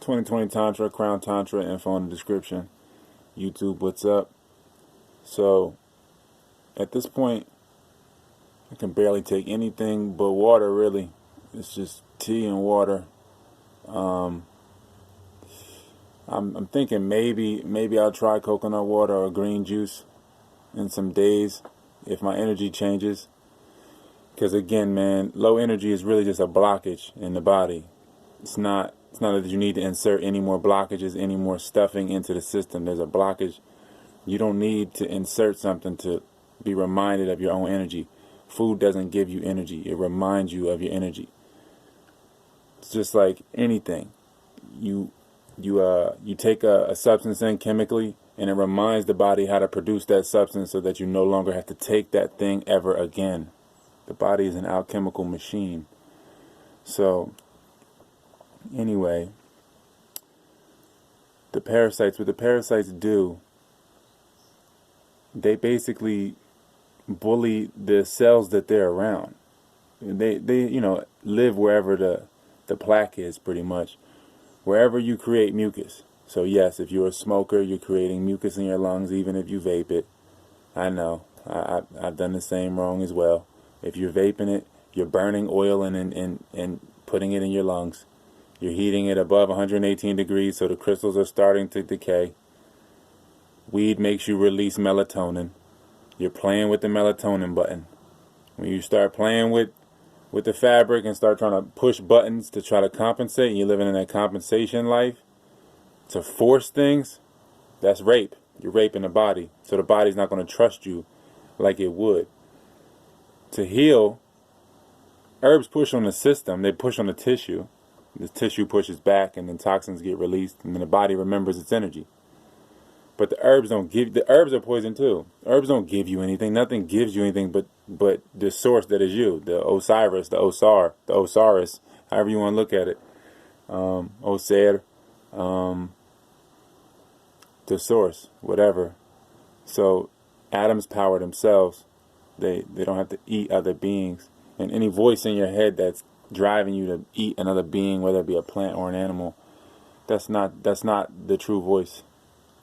2020 Tantra, Crown Tantra, info in the description. YouTube, what's up? So, at this point, I can barely take anything but water, really. It's just tea and water. I'm thinking maybe I'll try coconut water or green juice in some days if my energy changes. Because again, man, low energy is really just a blockage in the body. It's not that you need to insert any more blockages, any more stuffing into the system. There's a blockage. You don't need to insert something to be reminded of your own energy. Food doesn't give you energy. It reminds you of your energy. It's just like anything. You take a substance in chemically, and it reminds the body how to produce that substance so that you no longer have to take that thing ever again. The body is an alchemical machine. So, anyway, what the parasites do, they basically bully the cells that they're around. They live wherever the plaque is, pretty much. Wherever you create mucus. So yes, if you're a smoker, you're creating mucus in your lungs, even if you vape it. I know. I've done the same wrong as well. If you're vaping it, you're burning oil and putting it in your lungs. You're heating it above 118 degrees, so the crystals are starting to decay. Weed makes you release melatonin. You're playing with the melatonin button. When you start playing with the fabric and start trying to push buttons to try to compensate, and you're living in that compensation life, to force things, that's rape. You're raping the body. So the body's not going to trust you like it would. To heal, herbs push on the system. They push on the tissue. The tissue pushes back, and then toxins get released, and then the body remembers its energy. But the herbs are poison too. Herbs don't give you anything. Nothing gives you anything but the source that is you. The Osiris, the Osiris, however you want to look at it. Osir, the source, whatever. So atoms power themselves. They don't have to eat other beings. And any voice in your head that's driving you to eat another being, whether it be a plant or an animal, that's not the true voice.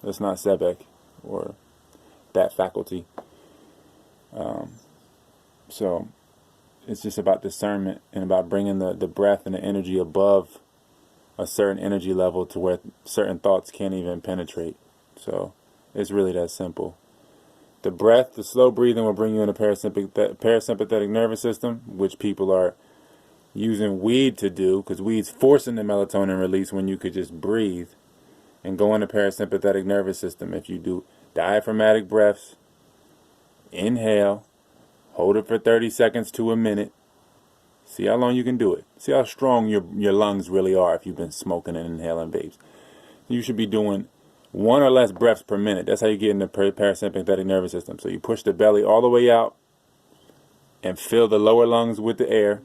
That's not Sebek or that faculty. So it's just about discernment and about bringing the breath and the energy above a certain energy level to where certain thoughts can't even penetrate. So it's really that simple. The breath, the slow breathing will bring you in the parasympathetic nervous system, which people are using weed to do, because weed's forcing the melatonin release when you could just breathe and go in the parasympathetic nervous system. If you do diaphragmatic breaths, inhale, hold it for 30 seconds to a minute. See how long you can do it. See how strong your lungs really are if you've been smoking and inhaling vapes. You should be doing 1 or less breaths per minute. That's how you get in the parasympathetic nervous system. So you push the belly all the way out and fill the lower lungs with the air.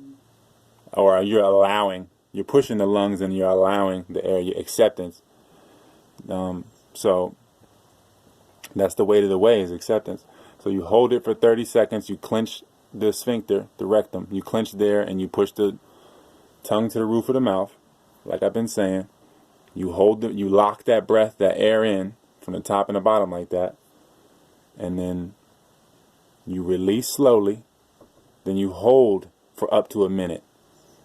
Or you're pushing the lungs and you're allowing the air, your acceptance. So that's the weight of the way, is acceptance. So you hold it for 30 seconds. You clench the sphincter, the rectum. You clench there and you push the tongue to the roof of the mouth, like I've been saying. You lock that breath, that air in from the top and the bottom like that. And then you release slowly. Then you hold for up to a minute.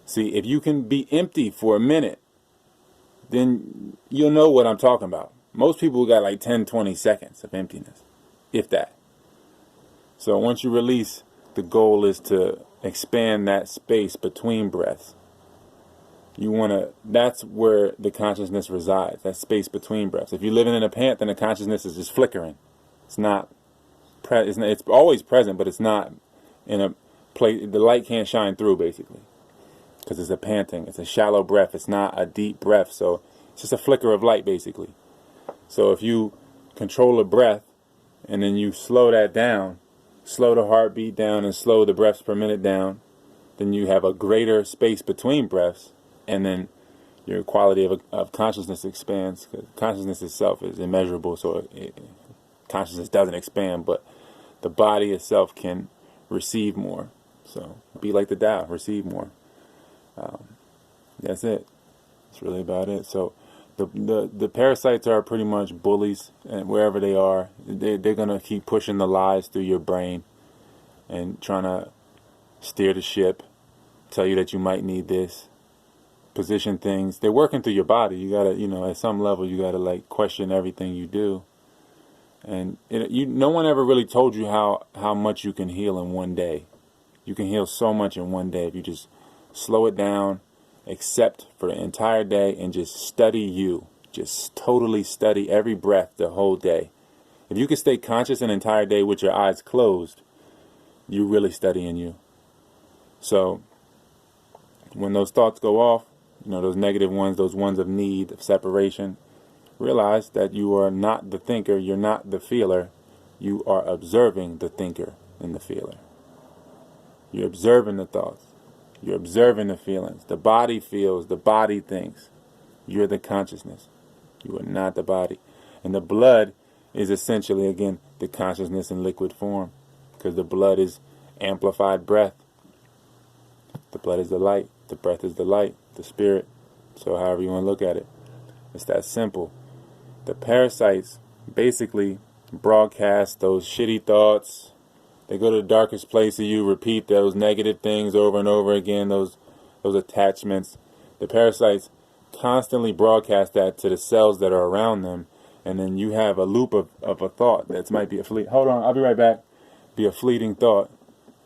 See, if you can be empty for a minute, then you'll know what I'm talking about. Most people got like 10, 20 seconds of emptiness, if that. So once you release, the goal is to expand that space between breaths. That's where the consciousness resides, that space between breaths. If you're living in a pant, then the consciousness is just flickering. It's always present, but it's not in a place, the light can't shine through, basically. Because it's a panting, it's a shallow breath, it's not a deep breath, so it's just a flicker of light, basically. So if you control the breath, and then you slow that down, slow the heartbeat down, and slow the breaths per minute down, then you have a greater space between breaths, and then your quality of consciousness expands, because consciousness itself is immeasurable, so consciousness doesn't expand, but the body itself can receive more. So be like the Tao, receive more. That's it. That's really about it. So The parasites are pretty much bullies, and wherever they are, they're gonna keep pushing the lies through your brain and trying to steer the ship, tell you that you might need this, position things. They're working through your body. You gotta, at some level, you gotta like question everything you do. And no one ever really told you how much you can heal in one day. You can heal so much in one day if you just slow it down, accept for the entire day, and just study you. Just totally study every breath the whole day. If you can stay conscious an entire day with your eyes closed, you're really studying you. So when those thoughts go off, those negative ones, those ones of need, of separation, realize that you are not the thinker, you're not the feeler, you are observing the thinker and the feeler. You're observing the thoughts. You're observing the feelings. The body feels, the body thinks. You're the consciousness. You are not the body. And the blood is essentially, again, the consciousness in liquid form. Because the blood is amplified breath. The blood is the light. The breath is the light, the spirit. So however you want to look at it. It's that simple. The parasites basically broadcast those shitty thoughts. They go to the darkest place of you, repeat those negative things over and over again, those attachments. The parasites constantly broadcast that to the cells that are around them, and then you have a loop of a thought that might be hold on, I'll be right back. Be a fleeting thought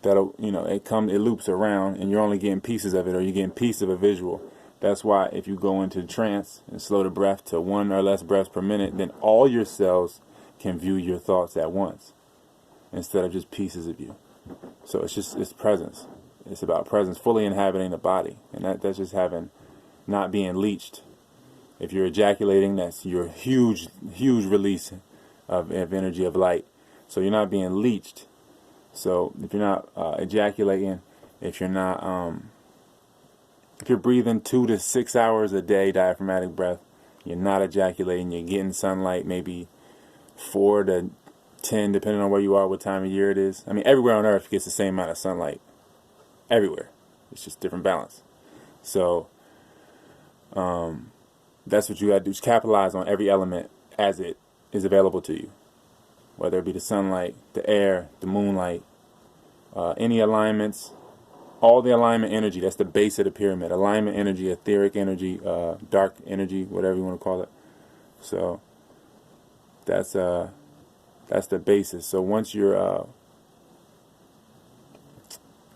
that'll, it loops around, and you're only getting pieces of it, or you're getting piece of a visual. That's why if you go into trance and slow the breath to 1 or less breaths per minute, then all your cells can view your thoughts at once, instead of just pieces of you. So it's presence. It's about presence, fully inhabiting the body. And that's just not being leached. If you're ejaculating, that's your huge release of energy, of light. So you're not being leached. So if you're not ejaculating, if you're breathing 2 to 6 hours a day, diaphragmatic breath, you're not ejaculating, you're getting sunlight, maybe 4 to 10, depending on where you are, what time of year it is. I mean, everywhere on Earth gets the same amount of sunlight. Everywhere. It's just different balance. So, that's what you got to do, is capitalize on every element as it is available to you. Whether it be the sunlight, the air, the moonlight, any alignments, all the alignment energy. That's the base of the pyramid. Alignment energy, etheric energy, dark energy, whatever you want to call it. So, that's the basis. So once you're,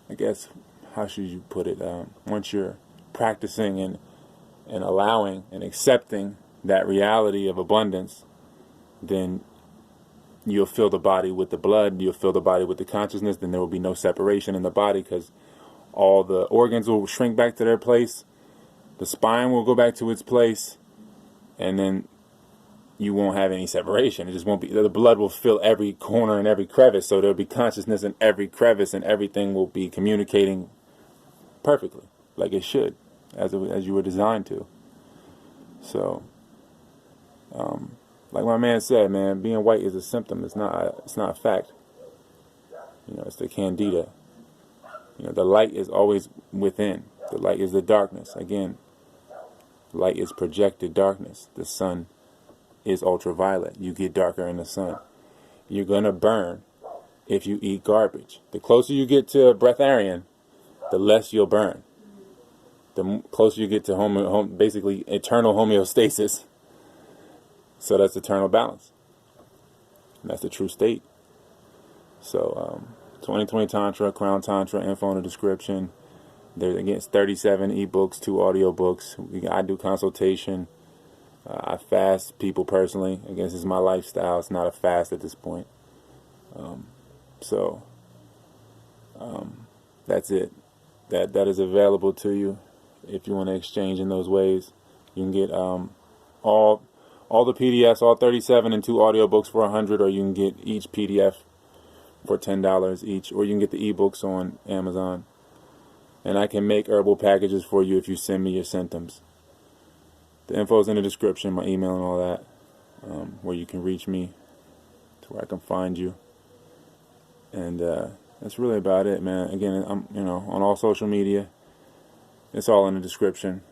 I guess, how should you put it? Once you're practicing and allowing and accepting that reality of abundance, then you'll fill the body with the blood, you'll fill the body with the consciousness, then there will be no separation in the body, because all the organs will shrink back to their place, the spine will go back to its place, and then you won't have any separation. It just won't be, the blood will fill every corner and every crevice, so there'll be consciousness in every crevice, and everything will be communicating perfectly, like it should, as you were designed to. So, like my man said, man, being white is a symptom. It's not a fact. It's the candida. The light is always within. The light is the darkness. Again, light is projected darkness. The sun is ultraviolet. You get darker in the sun. You're going to burn if you eat garbage. The closer you get to breatharian, the less you'll burn. The closer you get to basically eternal homeostasis. So that's eternal balance. And that's the true state. So 2020 Tantra, Crown Tantra, info in the description. There's, again, 37 ebooks, 2 audiobooks. I do consultation. I fast people personally. Again, this is my lifestyle. It's not a fast at this point. That's it. That is available to you if you want to exchange in those ways. You can get all the PDFs, all 37 and 2 audiobooks for $100, or you can get each PDF for $10 each, or you can get the ebooks on Amazon. And I can make herbal packages for you if you send me your symptoms. The info is in the description, my email and all that, where you can reach me, to where I can find you. And that's really about it, man. Again, I'm on all social media. It's all in the description.